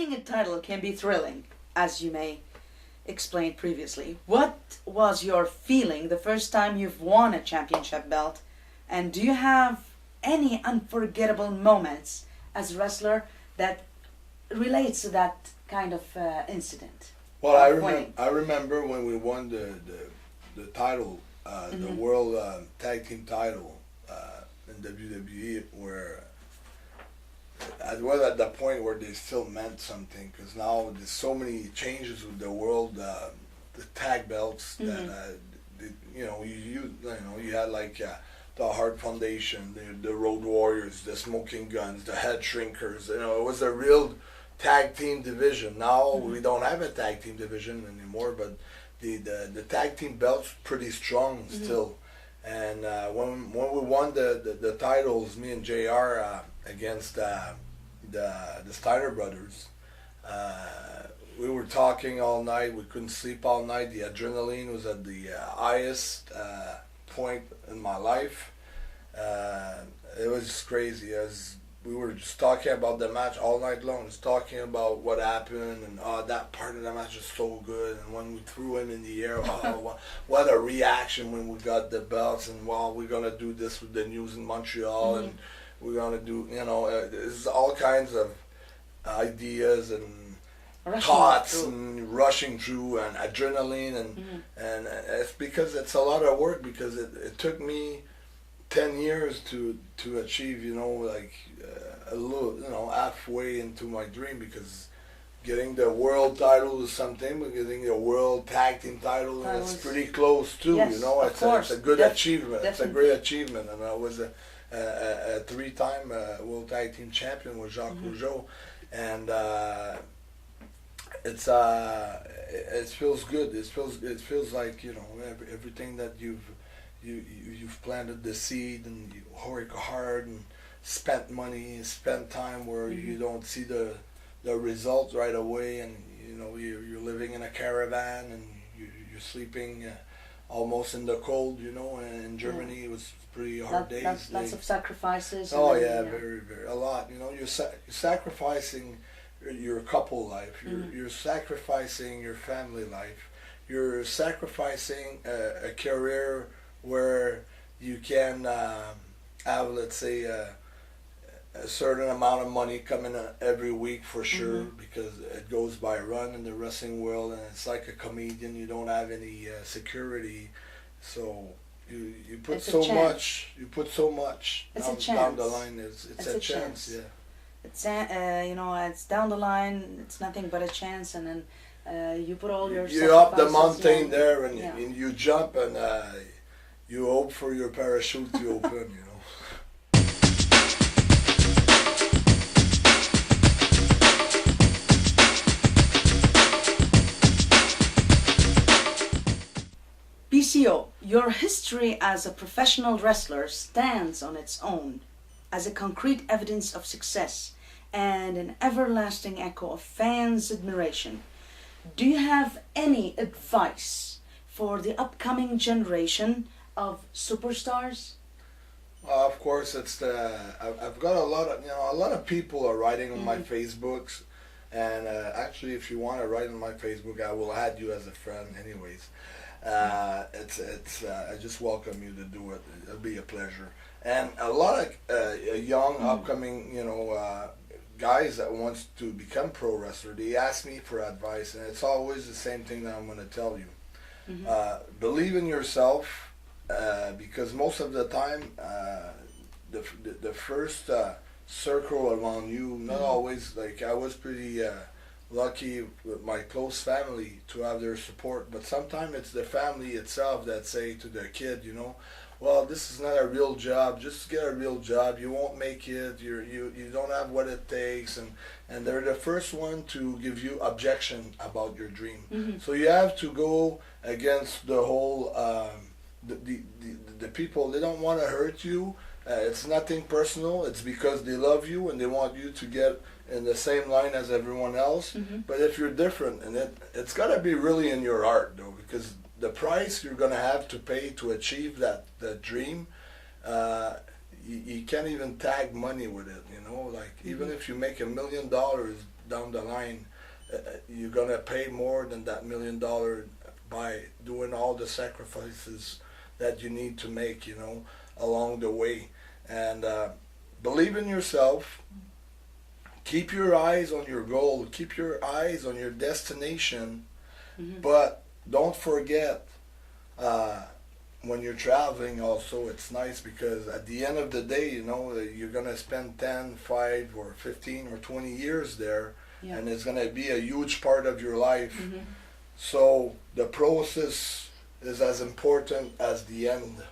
winning a title can be thrilling, as you may explained previously. What was your feeling the first time you've won a championship belt? And do you have any unforgettable moments as a wrestler that relates to that kind of incident? Well, I remember when we won the title, the World Tag Team title in WWE, where at the point where they still meant something, because now there's so many changes with the world, the tag belts that you had like the Hart Foundation, the Road Warriors, the Smoking Guns, the Head Shrinkers. It was a real tag team division. Now we don't have a tag team division anymore, but the tag team belt's pretty strong still. And when we won the titles, me and JR against the Steiner brothers, we were talking all night. We couldn't sleep all night. The adrenaline was at the highest point in my life. It was just crazy. We were just talking about the match all night long, just talking about what happened, and that part of the match was so good. And when we threw him in the air, what a reaction when we got the belts. And we're gonna do this with the news in Montreal, and we're gonna do, there's all kinds of ideas and thoughts and rushing through and adrenaline, and it's because it's a lot of work, because it took me 10 years to achieve, a little, halfway into my dream, because getting the world title is something, but getting the world tag team title is pretty close too. Yes, it's a good achievement. Definitely. It's a great achievement, and I was a 3-time world tag team champion with Jacques Rougeau, and it feels good. It feels like everything that you've planted the seed, and you work hard and spent money, spent time where you don't see the results right away, and you're living in a caravan, and you're sleeping almost in the cold, and in Germany it was pretty hard days. Lots of sacrifices. Oh yeah, very, very, a lot. You're sacrificing your couple life, you're sacrificing your family life, you're sacrificing a career where you can have, let's say, a certain amount of money coming every week for sure, because it goes by run in the wrestling world, and it's like a comedian. You don't have any security, so you put so much. You put so much down the line. It's a chance. Yeah. It's it's down the line. It's nothing but a chance, and then you put all your. You're up the mountain there, and you jump, and you hope for your parachute to open. PCO, your history as a professional wrestler stands on its own as a concrete evidence of success and an everlasting echo of fans' admiration. Do you have any advice for the upcoming generation of superstars? Well, of course, I've got a lot of people are writing on my Facebooks, and actually, if you want to write on my Facebook, I will add you as a friend, anyways. I just welcome you to do it. It'll be a pleasure. And a lot of young, upcoming, guys that wants to become pro wrestler, they ask me for advice, and it's always the same thing that I'm going to tell you. Believe in yourself, because most of the time, the first circle around you, not always, like I was pretty lucky with my close family to have their support, but sometimes it's the family itself that say to the kid, well, this is not a real job, just get a real job, you won't make it, you don't have what it takes, and they're the first one to give you objection about your dream. So you have to go against the whole the people. They don't want to hurt you. It's nothing personal. It's because they love you and they want you to get in the same line as everyone else. But if you're different, and it's got to be really in your heart, though, because the price you're going to have to pay to achieve that dream, you can't even tag money with it, you know, like even if you make $1 million down the line, you're gonna pay more than that $1 million by doing all the sacrifices that you need to make, you know, along the way. And believe in yourself. Keep your eyes on your goal. Keep your eyes on your destination. But don't forget, when you're traveling also, it's nice because at the end of the day, you know, you're going to spend 10, 5, or 15 or 20 years there. Yeah. And it's going to be a huge part of your life. So the process is as important as the end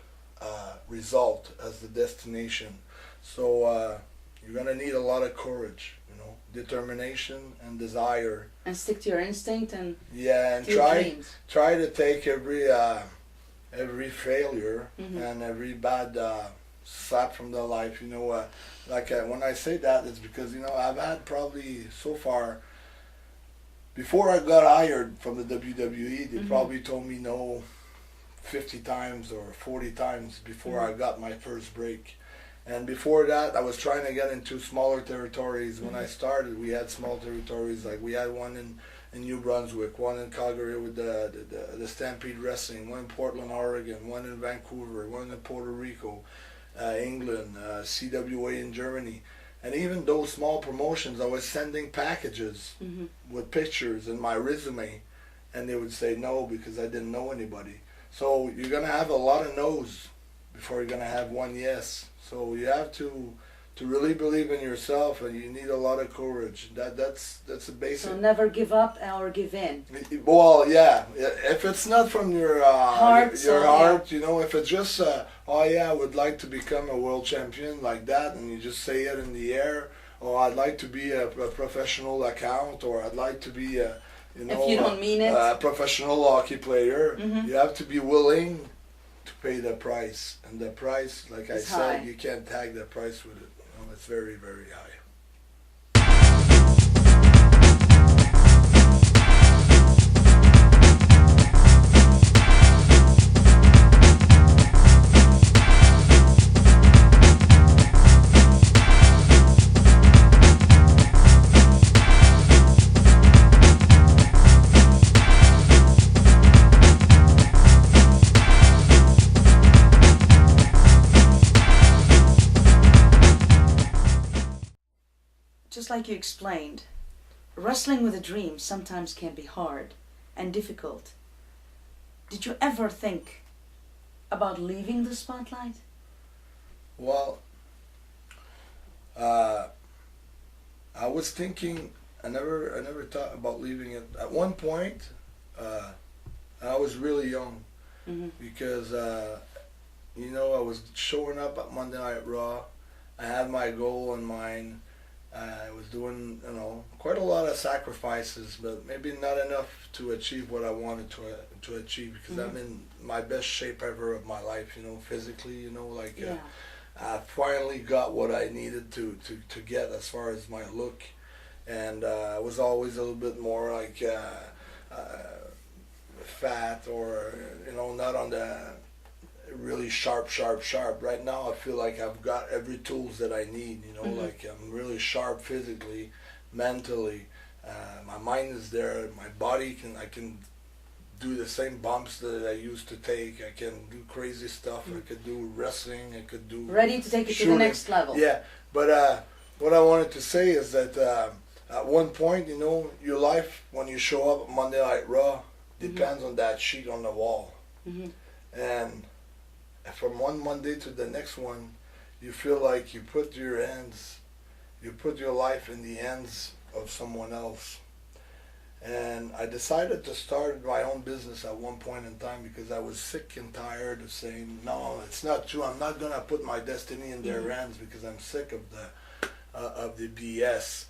result, as the destination. So you're going to need a lot of courage, you know, determination and desire. And stick to your instinct and and to your dreams. Try to take every failure and every bad slap from the life, you know. When I say that, it's because, you know, I've had probably so far, before I got hired from the WWE, they probably told me no 50 times or 40 times before I got my first break. And before that, I was trying to get into smaller territories. When I started, we had small territories. Like we had one in New Brunswick, one in Calgary with the Stampede Wrestling, one in Portland, Oregon, one in Vancouver, one in Puerto Rico, England, CWA in Germany. And even those small promotions, I was sending packages with pictures and my resume, and they would say no because I didn't know anybody. So you're going to have a lot of no's before you're going to have one yes. So you have to really believe in yourself, and you need a lot of courage. That's a basic. So never give up or give in. Well, yeah. If it's not from your heart, you know, if it's just I would like to become a world champion like that, and you just say it in the air, or I'd like to be a professional accountant, or I'd like to be you know, if you don't mean it, a professional hockey player, you have to be willing to pay the price, and the price, like I said, high. You can't tag the price with it. You know, it's very, very high. Just like you explained, wrestling with a dream sometimes can be hard and difficult. Did you ever think about leaving the spotlight? Well, I was thinking, I never thought about leaving it. At one point, I was really young because, you know, I was showing up at Monday Night Raw. I had my goal in mind. I was doing, you know, quite a lot of sacrifices, but maybe not enough to achieve what I wanted to achieve, because I'm in my best shape ever of my life, you know, physically, you know, like I finally got what I needed to get as far as my look, and I was always a little bit more like fat, or, you know, not on the really sharp. Right now I feel like I've got every tools that I need, you know, like I'm really sharp physically, mentally, my mind is there, my body I can do the same bumps that I used to take, I can do crazy stuff, I could do wrestling, I could do ready to take it shooting. To the next level. Yeah, but what I wanted to say is that at one point, you know, your life when you show up at Monday Night Raw depends on that sheet on the wall, and from one Monday to the next one, you feel like you put your life in the hands of someone else. And I decided to start my own business at one point in time because I was sick and tired of saying, no, it's not true. I'm not going to put my destiny in their hands because I'm sick of the BS.